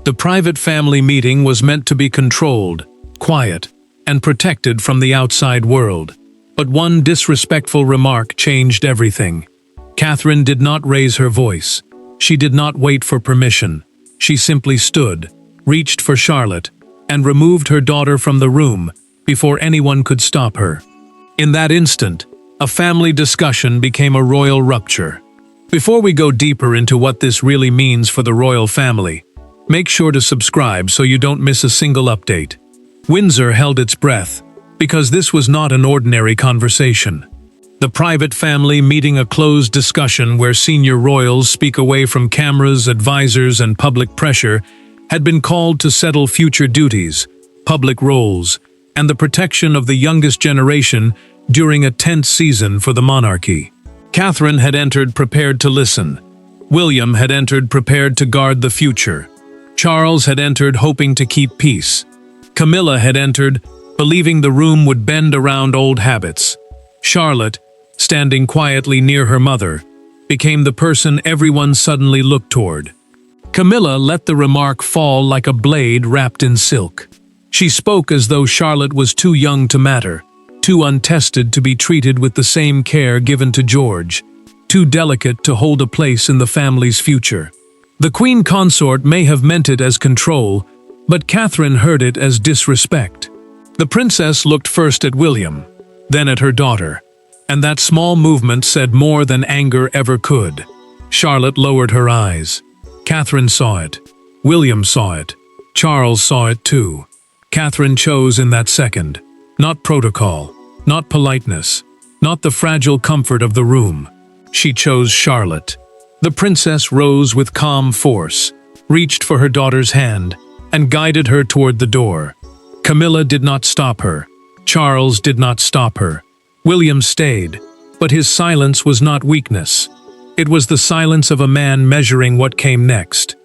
The private family meeting was meant to be controlled, quiet, and protected from the outside world. But one disrespectful remark changed everything. Catherine did not raise her voice. She did not wait for permission. She simply stood, reached for Charlotte, and removed her daughter from the room before anyone could stop her. In that instant, a family discussion became a royal rupture. Before we go deeper into what this really means for the royal family, make sure to subscribe so you don't miss a single update. Windsor held its breath, because this was not an ordinary conversation. The private family meeting, a closed discussion where senior royals speak away from cameras, advisors, and public pressure, had been called to settle future duties, public roles, and the protection of the youngest generation during a tense season for the monarchy. Catherine had entered prepared to listen. William had entered prepared to guard the future. Charles had entered hoping to keep peace. Camilla had entered believing the room would bend around old habits. Charlotte, standing quietly near her mother, became the person everyone suddenly looked toward. Camilla let the remark fall like a blade wrapped in silk. She spoke as though Charlotte was too young to matter, too untested to be treated with the same care given to George, too delicate to hold a place in the family's future. The queen consort may have meant it as control, but Catherine heard it as disrespect. The princess looked first at William, then at her daughter, and that small movement said more than anger ever could. Charlotte lowered her eyes. Catherine saw it. William saw it. Charles saw it too. Catherine chose in that second. Not protocol, not politeness, not the fragile comfort of the room. She chose Charlotte. The princess rose with calm force, reached for her daughter's hand, and guided her toward the door. Camilla did not stop her. Charles did not stop her. William stayed, but his silence was not weakness. It was the silence of a man measuring what came next.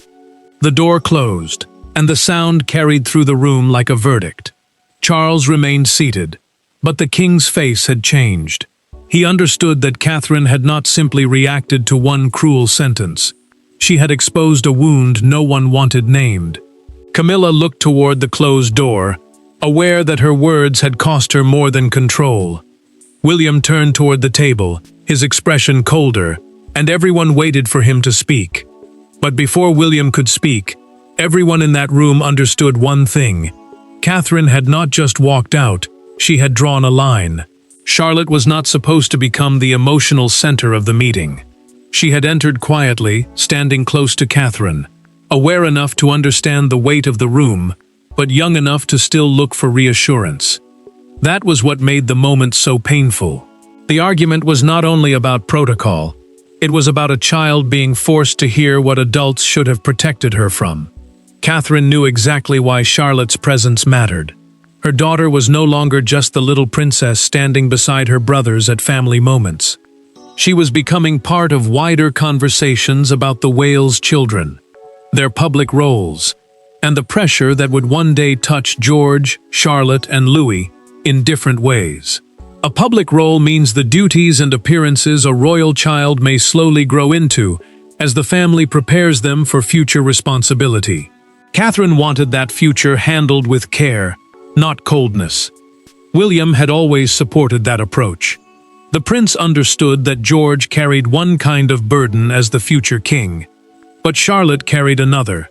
The door closed, and the sound carried through the room like a verdict. Charles remained seated, but the king's face had changed. He understood that Catherine had not simply reacted to one cruel sentence. She had exposed a wound no one wanted named. Camilla looked toward the closed door, aware that her words had cost her more than control. William turned toward the table, his expression colder, and everyone waited for him to speak. But before William could speak, everyone in that room understood one thing. Catherine had not just walked out, she had drawn a line. Charlotte was not supposed to become the emotional center of the meeting. She had entered quietly, standing close to Catherine, aware enough to understand the weight of the room, but young enough to still look for reassurance. That was what made the moment so painful. The argument was not only about protocol, it was about a child being forced to hear what adults should have protected her from. Catherine knew exactly why Charlotte's presence mattered. Her daughter was no longer just the little princess standing beside her brothers at family moments. She was becoming part of wider conversations about the Wales children, their public roles, and the pressure that would one day touch George, Charlotte, and Louis in different ways. A public role means the duties and appearances a royal child may slowly grow into as the family prepares them for future responsibility. Catherine wanted that future handled with care, not coldness. William had always supported that approach. The prince understood that George carried one kind of burden as the future king, but Charlotte carried another,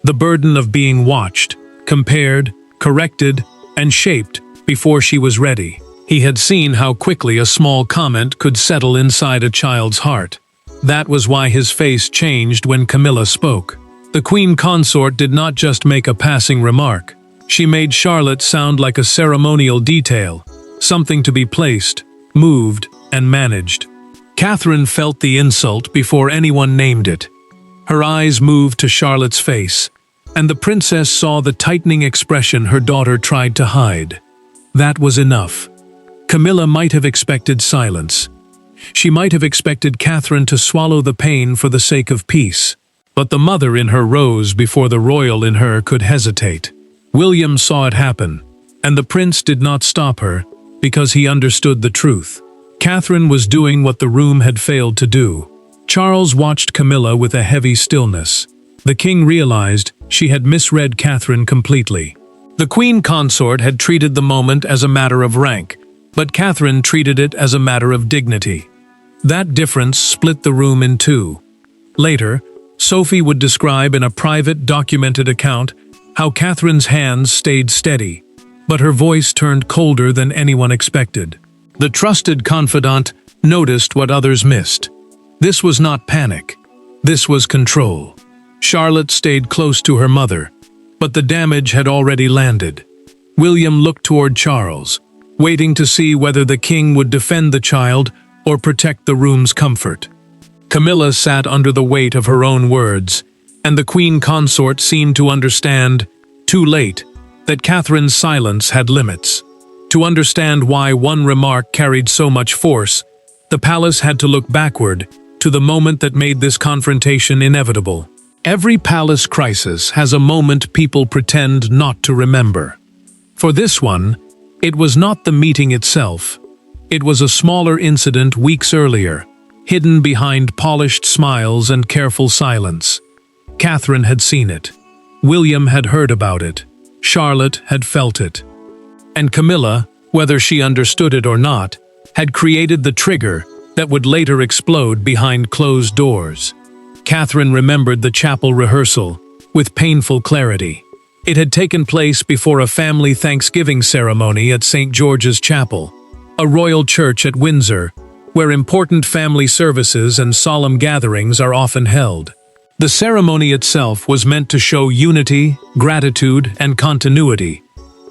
the burden of being watched, compared, corrected, and shaped before she was ready. He had seen how quickly a small comment could settle inside a child's heart. That was why his face changed when Camilla spoke. The queen consort did not just make a passing remark. She made Charlotte sound like a ceremonial detail, something to be placed, moved, and managed. Catherine felt the insult before anyone named it. Her eyes moved to Charlotte's face, and the princess saw the tightening expression her daughter tried to hide. That was enough. Camilla might have expected silence. She might have expected Catherine to swallow the pain for the sake of peace. But the mother in her rose before the royal in her could hesitate. William saw it happen, and the prince did not stop her because he understood the truth. Catherine was doing what the room had failed to do. Charles watched Camilla with a heavy stillness. The king realized she had misread Catherine completely. The queen consort had treated the moment as a matter of rank, but Catherine treated it as a matter of dignity. That difference split the room in two. Later, Sophie would describe in a private documented account how Catherine's hands stayed steady, but her voice turned colder than anyone expected. The trusted confidant noticed what others missed. This was not panic. This was control. Charlotte stayed close to her mother, but the damage had already landed. William looked toward Charles, waiting to see whether the king would defend the child or protect the room's comfort. Camilla sat under the weight of her own words, and the queen consort seemed to understand, too late, that Catherine's silence had limits. To understand why one remark carried so much force, the palace had to look backward to the moment that made this confrontation inevitable. Every palace crisis has a moment people pretend not to remember. For this one, it was not the meeting itself. It was a smaller incident weeks earlier, hidden behind polished smiles and careful silence. Catherine had seen it. William had heard about it. Charlotte had felt it. And Camilla, whether she understood it or not, had created the trigger that would later explode behind closed doors. Catherine remembered the chapel rehearsal with painful clarity. It had taken place before a family Thanksgiving ceremony at St. George's Chapel, a royal church at Windsor, where important family services and solemn gatherings are often held. The ceremony itself was meant to show unity, gratitude, and continuity,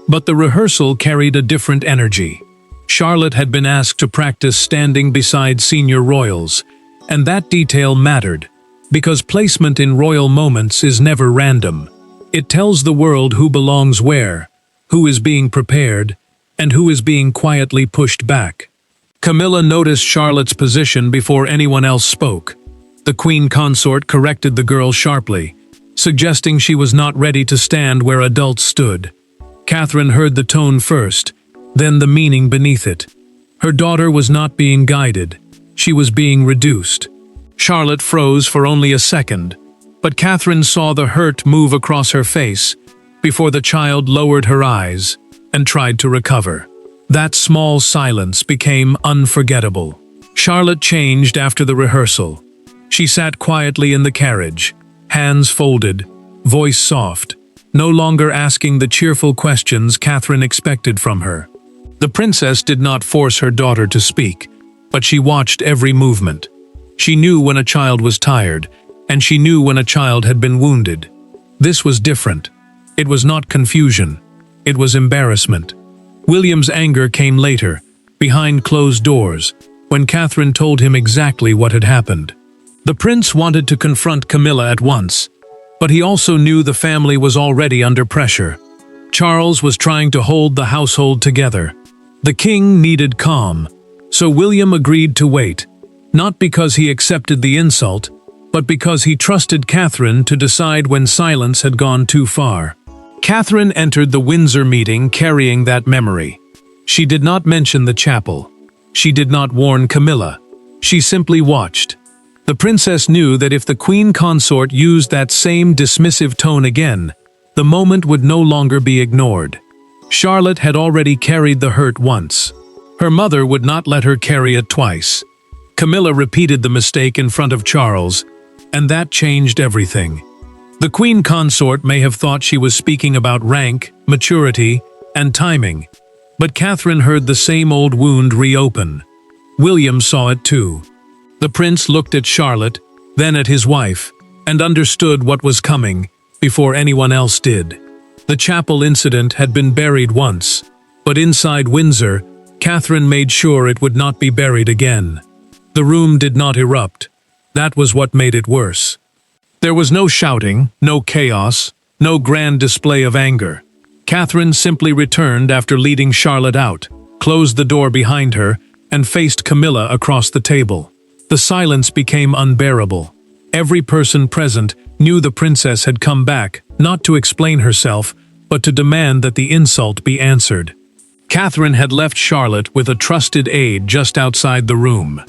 but the rehearsal carried a different energy. Charlotte had been asked to practice standing beside senior royals, and that detail mattered, because placement in royal moments is never random. It tells the world who belongs where, who is being prepared, and who is being quietly pushed back. Camilla noticed Charlotte's position before anyone else spoke. The queen consort corrected the girl sharply, suggesting she was not ready to stand where adults stood. Catherine heard the tone first, then the meaning beneath it. Her daughter was not being guided. She was being reduced. Charlotte froze for only a second, but Catherine saw the hurt move across her face before the child lowered her eyes and tried to recover. That small silence became unforgettable. Charlotte changed after the rehearsal. She sat quietly in the carriage, hands folded, voice soft, no longer asking the cheerful questions Catherine expected from her. The princess did not force her daughter to speak, but she watched every movement. She knew when a child was tired, and she knew when a child had been wounded. This was different. It was not confusion. It was embarrassment. William's anger came later, behind closed doors, when Catherine told him exactly what had happened. The prince wanted to confront Camilla at once, but he also knew the family was already under pressure. Charles was trying to hold the household together. The king needed calm, so William agreed to wait, not because he accepted the insult, but because he trusted Catherine to decide when silence had gone too far. Catherine entered the Windsor meeting carrying that memory. She did not mention the chapel. She did not warn Camilla. She simply watched. The princess knew that if the queen consort used that same dismissive tone again, the moment would no longer be ignored. Charlotte had already carried the hurt once. Her mother would not let her carry it twice. Camilla repeated the mistake in front of Charles, and that changed everything. The queen consort may have thought she was speaking about rank, maturity, and timing, but Catherine heard the same old wound reopen. William saw it too. The prince looked at Charlotte, then at his wife, and understood what was coming before anyone else did. The chapel incident had been buried once, but inside Windsor, Catherine made sure it would not be buried again. The room did not erupt. That was what made it worse. There was no shouting, no chaos, no grand display of anger. Catherine simply returned after leading Charlotte out, closed the door behind her, and faced Camilla across the table. The silence became unbearable. Every person present knew the princess had come back, not to explain herself, but to demand that the insult be answered. Catherine had left Charlotte with a trusted aide just outside the room.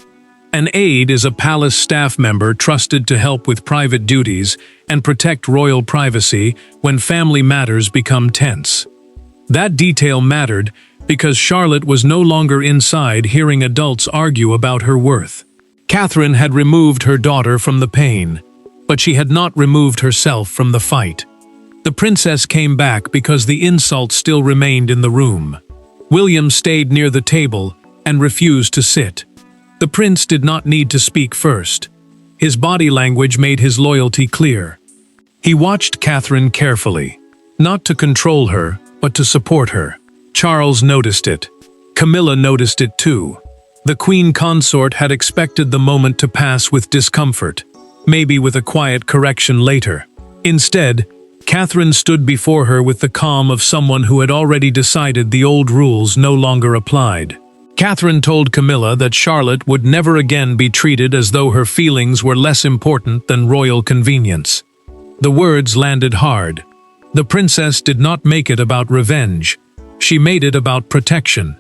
An aide is a palace staff member trusted to help with private duties and protect royal privacy when family matters become tense. That detail mattered because Charlotte was no longer inside hearing adults argue about her worth. Catherine had removed her daughter from the pain, but she had not removed herself from the fight. The princess came back because the insult still remained in the room. William stayed near the table and refused to sit. The prince did not need to speak first. His body language made his loyalty clear. He watched Catherine carefully, not to control her, but to support her. Charles noticed it. Camilla noticed it too. The queen consort had expected the moment to pass with discomfort, maybe with a quiet correction later. Instead, Catherine stood before her with the calm of someone who had already decided the old rules no longer applied. Catherine told Camilla that Charlotte would never again be treated as though her feelings were less important than royal convenience. The words landed hard. The princess did not make it about revenge. She made it about protection.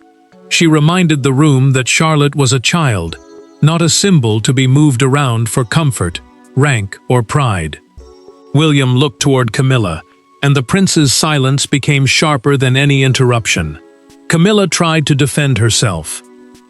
She reminded the room that Charlotte was a child, not a symbol to be moved around for comfort, rank, or pride. William looked toward Camilla, and the prince's silence became sharper than any interruption. Camilla tried to defend herself.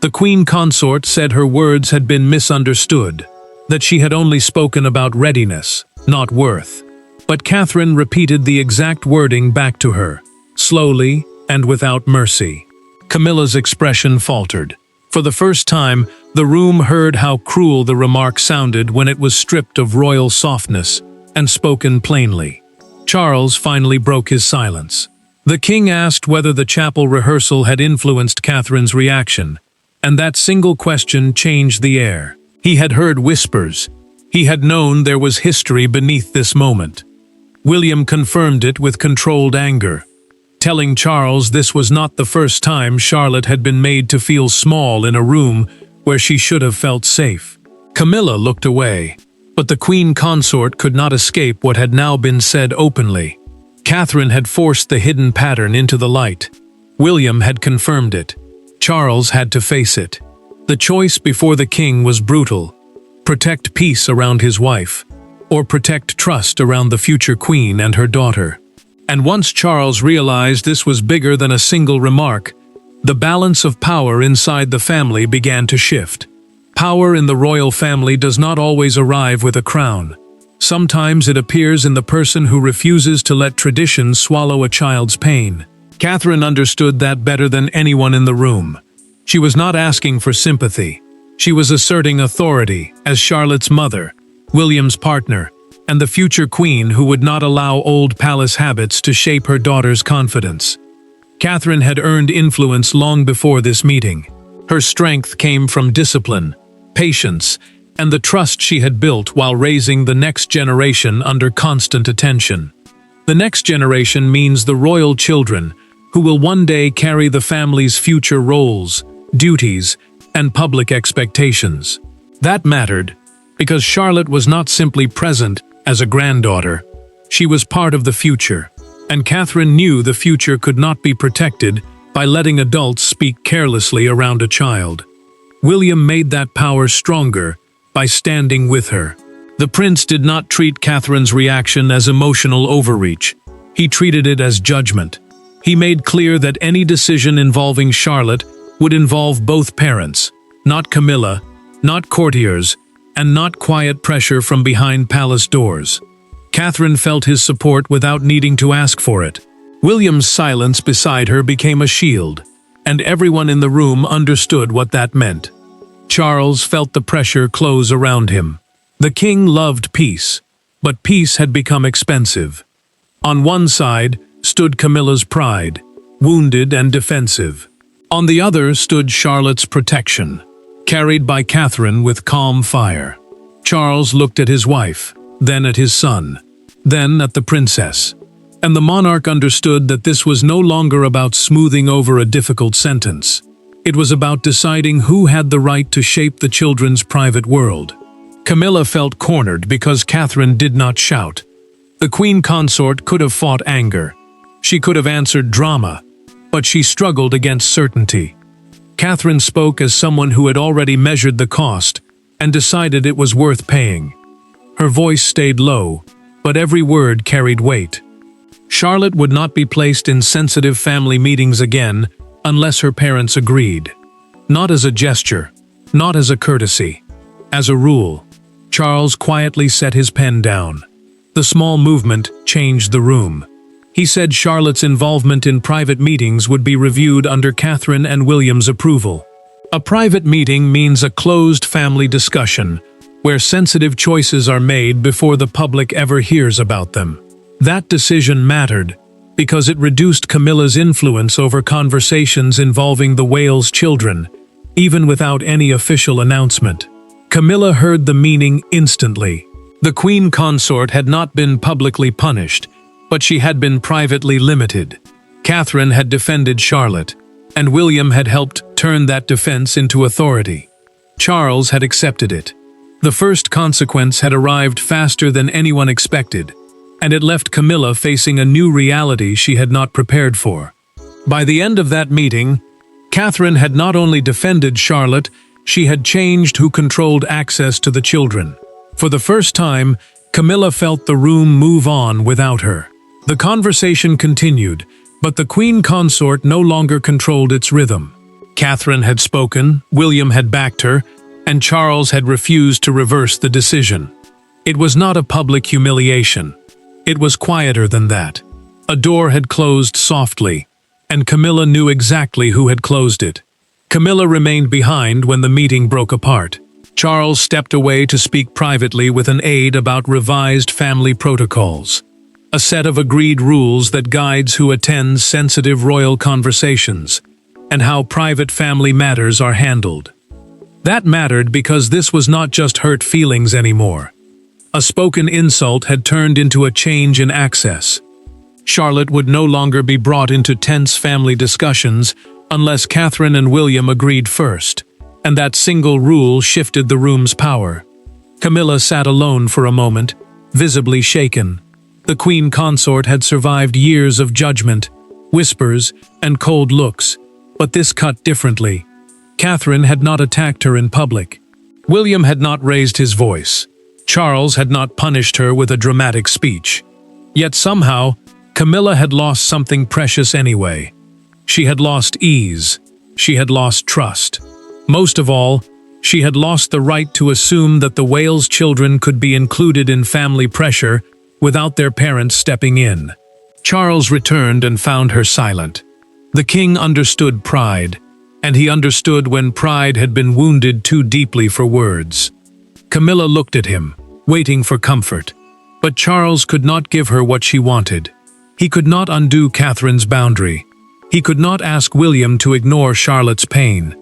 The queen consort said her words had been misunderstood, that she had only spoken about readiness, not worth. But Catherine repeated the exact wording back to her, slowly and without mercy. Camilla's expression faltered. For the first time, the room heard how cruel the remark sounded when it was stripped of royal softness and spoken plainly. Charles finally broke his silence. The king asked whether the chapel rehearsal had influenced Catherine's reaction, and that single question changed the air. He had heard whispers. He had known there was history beneath this moment. William confirmed it with controlled anger, telling Charles this was not the first time Charlotte had been made to feel small in a room where she should have felt safe. Camilla looked away, but the queen consort could not escape what had now been said openly. Catherine had forced the hidden pattern into the light. William had confirmed it. Charles had to face it. The choice before the king was brutal: protect peace around his wife, or protect trust around the future queen and her daughter. And once Charles realized this was bigger than a single remark, the balance of power inside the family began to shift. Power in the royal family does not always arrive with a crown. Sometimes it appears in the person who refuses to let tradition swallow a child's pain. Catherine understood that better than anyone in the room. She was not asking for sympathy. She was asserting authority as Charlotte's mother, William's partner, and the future queen who would not allow old palace habits to shape her daughter's confidence. Catherine had earned influence long before this meeting. Her strength came from discipline, patience, and the trust she had built while raising the next generation under constant attention. The next generation means the royal children, who will one day carry the family's future roles, duties, and public expectations. That mattered, because Charlotte was not simply present as a granddaughter. She was part of the future, and Catherine knew the future could not be protected by letting adults speak carelessly around a child. William made that power stronger by standing with her. The prince did not treat Catherine's reaction as emotional overreach. He treated it as judgment. He made clear that any decision involving Charlotte would involve both parents, not Camilla, not courtiers, and not quiet pressure from behind palace doors. Catherine felt his support without needing to ask for it. William's silence beside her became a shield, and everyone in the room understood what that meant. Charles felt the pressure close around him. The king loved peace, but peace had become expensive. On one side stood Camilla's pride, wounded and defensive. On the other stood Charlotte's protection, carried by Catherine with calm fire. Charles looked at his wife, then at his son, then at the princess. And the monarch understood that this was no longer about smoothing over a difficult sentence. It was about deciding who had the right to shape the children's private world. Camilla felt cornered because Catherine did not shout. The queen consort could have fought anger. She could have answered drama, but she struggled against certainty. Catherine spoke as someone who had already measured the cost and decided it was worth paying. Her voice stayed low, but every word carried weight. Charlotte would not be placed in sensitive family meetings again unless her parents agreed. Not as a gesture, not as a courtesy, as a rule. Charles quietly set his pen down. The small movement changed the room. He said Charlotte's involvement in private meetings would be reviewed under Catherine and William's approval. A private meeting means a closed family discussion, where sensitive choices are made before the public ever hears about them. That decision mattered, because it reduced Camilla's influence over conversations involving the whale's children, even without any official announcement. Camilla heard the meaning instantly. The queen consort had not been publicly punished, but she had been privately limited. Catherine had defended Charlotte, and William had helped turn that defense into authority. Charles had accepted it. The first consequence had arrived faster than anyone expected, and it left Camilla facing a new reality she had not prepared for. By the end of that meeting, Catherine had not only defended Charlotte, she had changed who controlled access to the children. For the first time, Camilla felt the room move on without her. The conversation continued, but the queen consort no longer controlled its rhythm. Catherine had spoken, William had backed her, and Charles had refused to reverse the decision. It was not a public humiliation. It was quieter than that. A door had closed softly, and Camilla knew exactly who had closed it. Camilla remained behind when the meeting broke apart. Charles stepped away to speak privately with an aide about revised family protocols, a set of agreed rules that guides who attends sensitive royal conversations, and how private family matters are handled. That mattered because this was not just hurt feelings anymore. A spoken insult had turned into a change in access. Charlotte would no longer be brought into tense family discussions unless Catherine and William agreed first, and that single rule shifted the room's power. Camilla sat alone for a moment, visibly shaken. The queen consort had survived years of judgment, whispers, and cold looks, but this cut differently. Catherine had not attacked her in public. William had not raised his voice. Charles had not punished her with a dramatic speech. Yet somehow, Camilla had lost something precious anyway. She had lost ease. She had lost trust. Most of all, she had lost the right to assume that the whale's children could be included in family pressure without their parents stepping in. Charles returned and found her silent. The king understood pride, and he understood when pride had been wounded too deeply for words. Camilla looked at him, waiting for comfort, but Charles could not give her what she wanted. He could not undo Catherine's boundary. He could not ask William to ignore Charlotte's pain.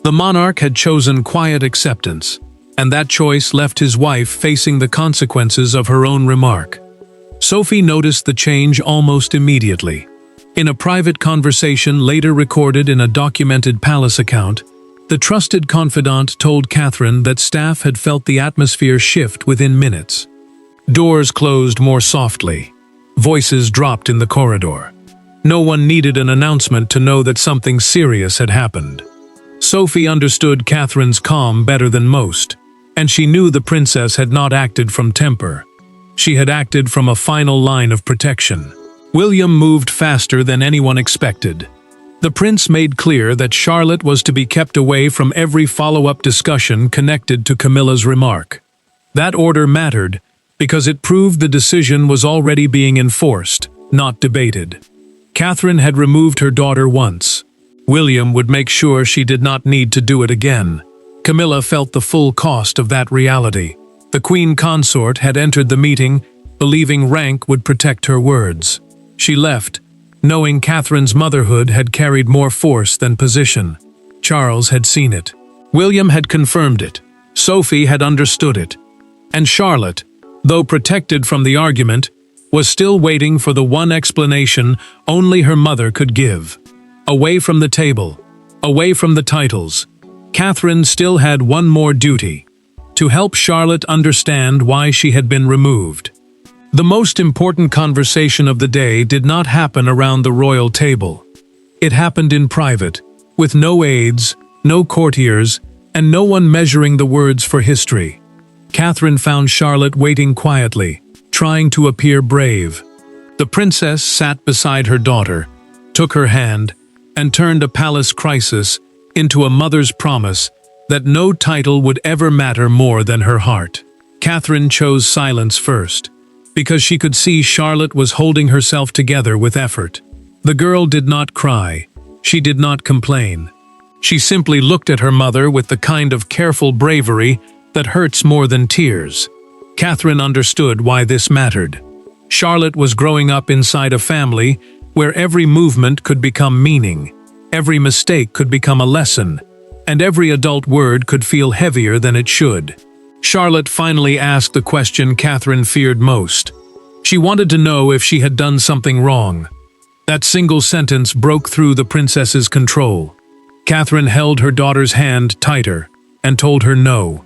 The monarch had chosen quiet acceptance, and that choice left his wife facing the consequences of her own remark. Sophie noticed the change almost immediately. In a private conversation later recorded in a documented palace account, the trusted confidant told Catherine that staff had felt the atmosphere shift within minutes. Doors closed more softly. Voices dropped in the corridor. No one needed an announcement to know that something serious had happened. Sophie understood Catherine's calm better than most, and she knew the princess had not acted from temper. She had acted from a final line of protection. William moved faster than anyone expected. The prince made clear that Charlotte was to be kept away from every follow-up discussion connected to Camilla's remark. That order mattered because it proved the decision was already being enforced, not debated. Catherine had removed her daughter once. William would make sure she did not need to do it again. Camilla felt the full cost of that reality. The queen consort had entered the meeting, believing rank would protect her words. She left, knowing Catherine's motherhood had carried more force than position. Charles had seen it. William had confirmed it. Sophie had understood it. And Charlotte, though protected from the argument, was still waiting for the one explanation only her mother could give. Away from the table, away from the titles, Catherine still had one more duty: to help Charlotte understand why she had been removed. The most important conversation of the day did not happen around the royal table. It happened in private, with no aides, no courtiers, and no one measuring the words for history. Catherine found Charlotte waiting quietly, trying to appear brave. The princess sat beside her daughter, took her hand, and turned a palace crisis into a mother's promise that no title would ever matter more than her heart. Catherine chose silence first, because she could see Charlotte was holding herself together with effort. The girl did not cry. She did not complain. She simply looked at her mother with the kind of careful bravery that hurts more than tears. Catherine understood why this mattered. Charlotte was growing up inside a family where every movement could become meaning, every mistake could become a lesson, and every adult word could feel heavier than it should. Charlotte finally asked the question Catherine feared most. She wanted to know if she had done something wrong. That single sentence broke through the princess's control. Catherine held her daughter's hand tighter and told her no.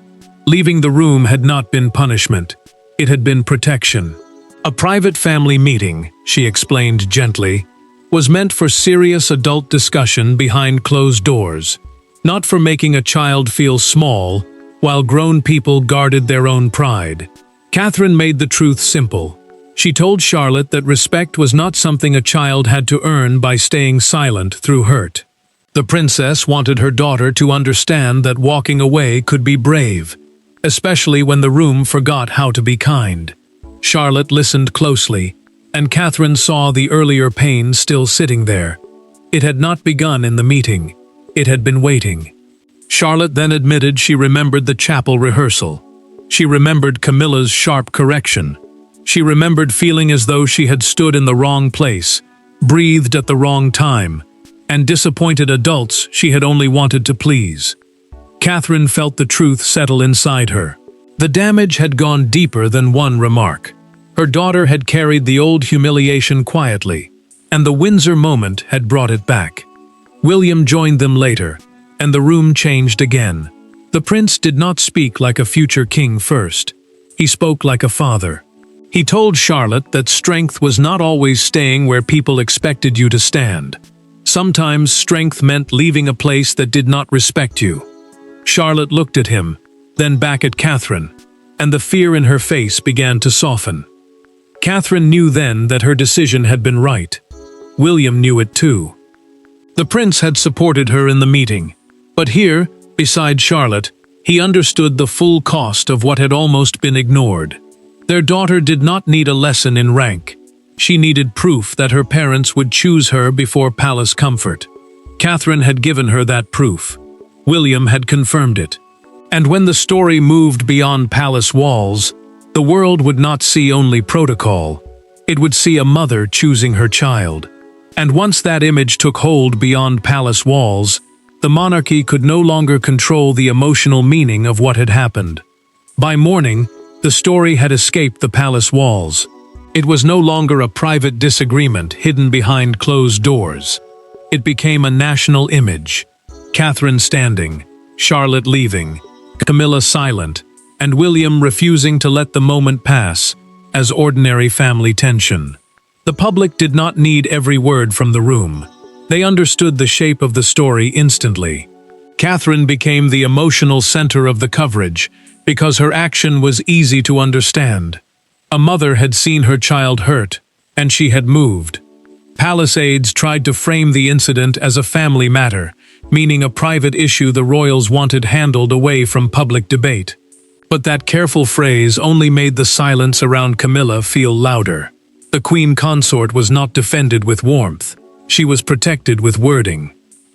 Leaving the room had not been punishment. It had been protection. A private family meeting, she explained gently, was meant for serious adult discussion behind closed doors, not for making a child feel small while grown people guarded their own pride. Catherine made the truth simple. She told Charlotte that respect was not something a child had to earn by staying silent through hurt. The princess wanted her daughter to understand that walking away could be brave, especially when the room forgot how to be kind. Charlotte listened closely, and Catherine saw the earlier pain still sitting there. It had not begun in the meeting. It had been waiting. Charlotte then admitted she remembered the chapel rehearsal. She remembered Camilla's sharp correction. She remembered feeling as though she had stood in the wrong place, breathed at the wrong time, and disappointed adults she had only wanted to please. Catherine felt the truth settle inside her. The damage had gone deeper than one remark. Her daughter had carried the old humiliation quietly, and the Windsor moment had brought it back. William joined them later, and the room changed again. The prince did not speak like a future king first. He spoke like a father. He told Charlotte that strength was not always staying where people expected you to stand. Sometimes strength meant leaving a place that did not respect you. Charlotte looked at him, then back at Catherine, and the fear in her face began to soften. Catherine knew then that her decision had been right. William knew it too. The prince had supported her in the meeting, but here, beside Charlotte, he understood the full cost of what had almost been ignored. Their daughter did not need a lesson in rank. She needed proof that her parents would choose her before palace comfort. Catherine had given her that proof. William had confirmed it. And when the story moved beyond palace walls, the world would not see only protocol. It would see a mother choosing her child. And once that image took hold beyond palace walls, the monarchy could no longer control the emotional meaning of what had happened. By morning, the story had escaped the palace walls. It was no longer a private disagreement hidden behind closed doors. It became a national image. Catherine standing, Charlotte leaving, Camilla silent, and William refusing to let the moment pass as ordinary family tension. The public did not need every word from the room. They understood the shape of the story instantly. Catherine became the emotional center of the coverage because her action was easy to understand. A mother had seen her child hurt, and she had moved. Palace aides tried to frame the incident as a family matter, meaning a private issue the royals wanted handled away from public debate. But that careful phrase only made the silence around Camilla feel louder. The queen consort was not defended with warmth. She was protected with wording.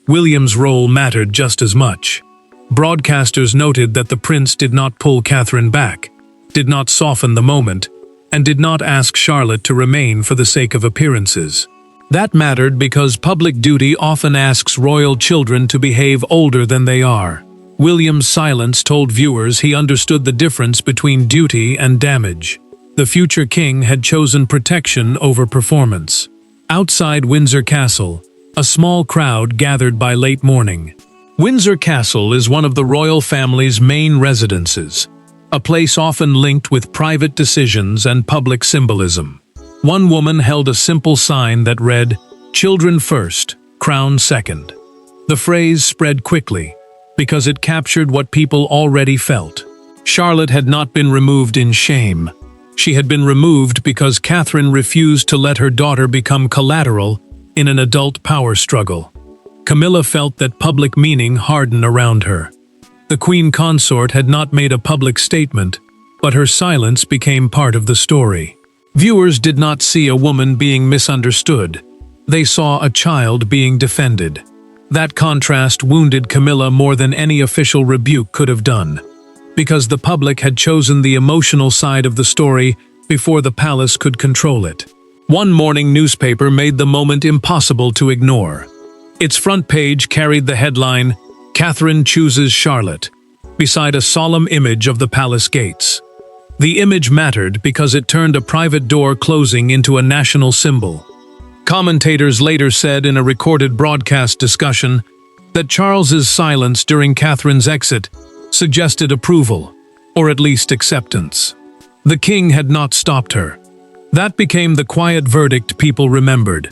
William's role mattered just as much. Broadcasters noted that the prince did not pull Catherine back, did not soften the moment, and did not ask Charlotte to remain for the sake of appearances. That mattered because public duty often asks royal children to behave older than they are. William's silence told viewers he understood the difference between duty and damage. The future king had chosen protection over performance. Outside Windsor Castle, a small crowd gathered by late morning. Windsor Castle is one of the royal family's main residences, a place often linked with private decisions and public symbolism. One woman held a simple sign that read, "Children first, crown second." The phrase spread quickly, because it captured what people already felt. Charlotte had not been removed in shame. She had been removed because Catherine refused to let her daughter become collateral in an adult power struggle. Camilla felt that public meaning hardened around her. The queen consort had not made a public statement, but her silence became part of the story. Viewers did not see a woman being misunderstood. They saw a child being defended. That contrast wounded Camilla more than any official rebuke could have done, because the public had chosen the emotional side of the story before the palace could control it. One morning newspaper made the moment impossible to ignore. Its front page carried the headline, "Catherine chooses Charlotte," beside a solemn image of the palace gates. The image mattered because it turned a private door closing into a national symbol. Commentators later said in a recorded broadcast discussion that Charles's silence during Catherine's exit suggested approval, or at least acceptance. The king had not stopped her. That became the quiet verdict people remembered.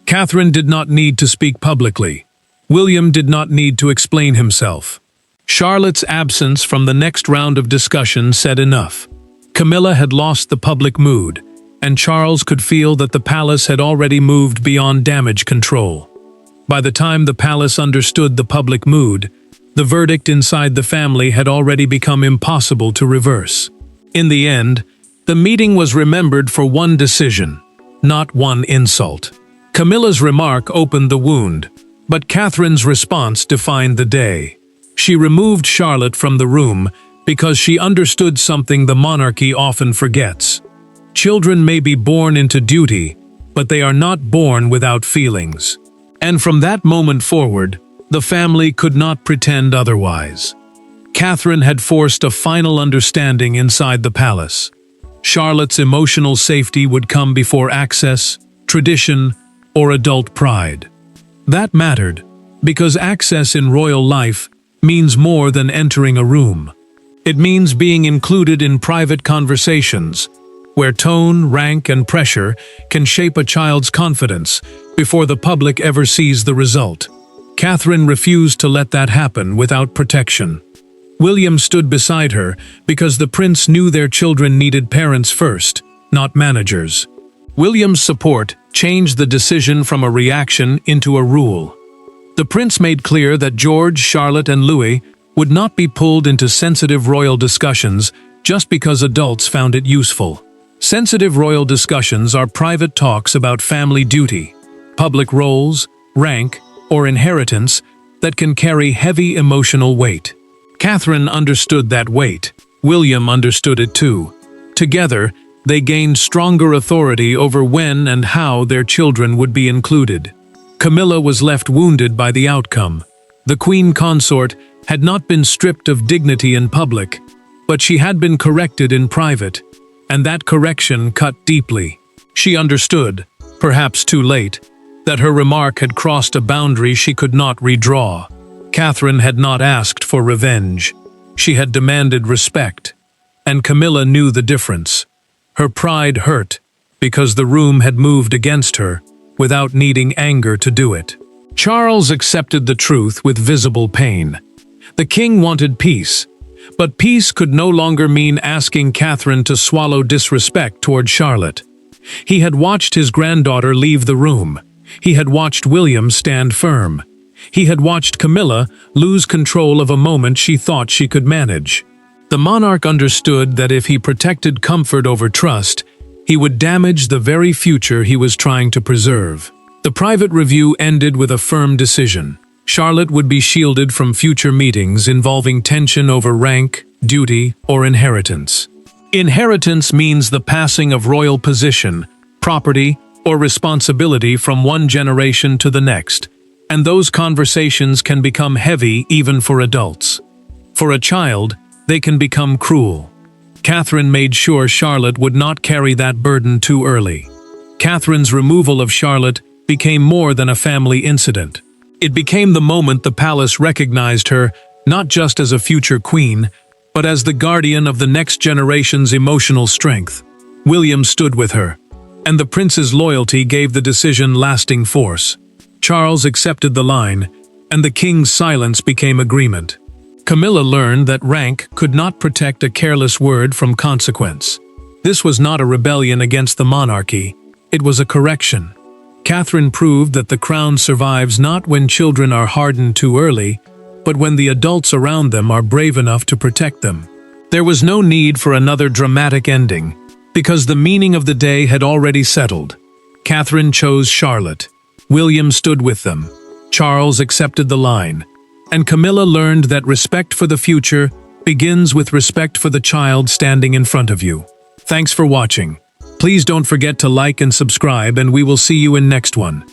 Catherine did not need to speak publicly. William did not need to explain himself. Charlotte's absence from the next round of discussion said enough. Camilla had lost the public mood, and Charles could feel that the palace had already moved beyond damage control. By the time the palace understood the public mood, the verdict inside the family had already become impossible to reverse. In the end, the meeting was remembered for one decision, not one insult. Camilla's remark opened the wound, but Catherine's response defined the day. She removed Charlotte from the room because she understood something the monarchy often forgets. Children may be born into duty, but they are not born without feelings. And from that moment forward, the family could not pretend otherwise. Catherine had forced a final understanding inside the palace. Charlotte's emotional safety would come before access, tradition, or adult pride. That mattered, because access in royal life means more than entering a room. It means being included in private conversations, where tone, rank, and pressure can shape a child's confidence before the public ever sees the result. Catherine refused to let that happen without protection. William stood beside her because the prince knew their children needed parents first, not managers. William's support changed the decision from a reaction into a rule. The prince made clear that George, Charlotte, and Louis would not be pulled into sensitive royal discussions just because adults found it useful. Sensitive royal discussions are private talks about family duty, public roles, rank, or inheritance that can carry heavy emotional weight. Catherine understood that weight. William understood it too. Together, they gained stronger authority over when and how their children would be included. Camilla was left wounded by the outcome. The queen consort had not been stripped of dignity in public, but she had been corrected in private, and that correction cut deeply. She understood, perhaps too late, that her remark had crossed a boundary she could not redraw. Catherine had not asked for revenge. She had demanded respect, and Camilla knew the difference. Her pride hurt because the room had moved against her without needing anger to do it. Charles accepted the truth with visible pain. The king wanted peace, but peace could no longer mean asking Catherine to swallow disrespect toward Charlotte. He had watched his granddaughter leave the room. He had watched William stand firm. He had watched Camilla lose control of a moment she thought she could manage. The monarch understood that if he protected comfort over trust, he would damage the very future he was trying to preserve. The private review ended with a firm decision. Charlotte would be shielded from future meetings involving tension over rank, duty, or inheritance. Inheritance means the passing of royal position, property, or responsibility from one generation to the next, and those conversations can become heavy even for adults. For a child, they can become cruel. Catherine made sure Charlotte would not carry that burden too early. Catherine's removal of Charlotte became more than a family incident. It became the moment the palace recognized her not just as a future queen, but as the guardian of the next generation's emotional strength. William stood with her, and the prince's loyalty gave the decision lasting force. Charles accepted the line, and the king's silence became agreement. Camilla learned that rank could not protect a careless word from consequence. This was not a rebellion against the monarchy. It was a correction. Catherine proved that the crown survives not when children are hardened too early, but when the adults around them are brave enough to protect them. There was no need for another dramatic ending, because the meaning of the day had already settled. Catherine chose Charlotte. William stood with them. Charles accepted the line. And Camilla learned that respect for the future begins with respect for the child standing in front of you. Thanks for watching. Please don't forget to like and subscribe, and we will see you in next one.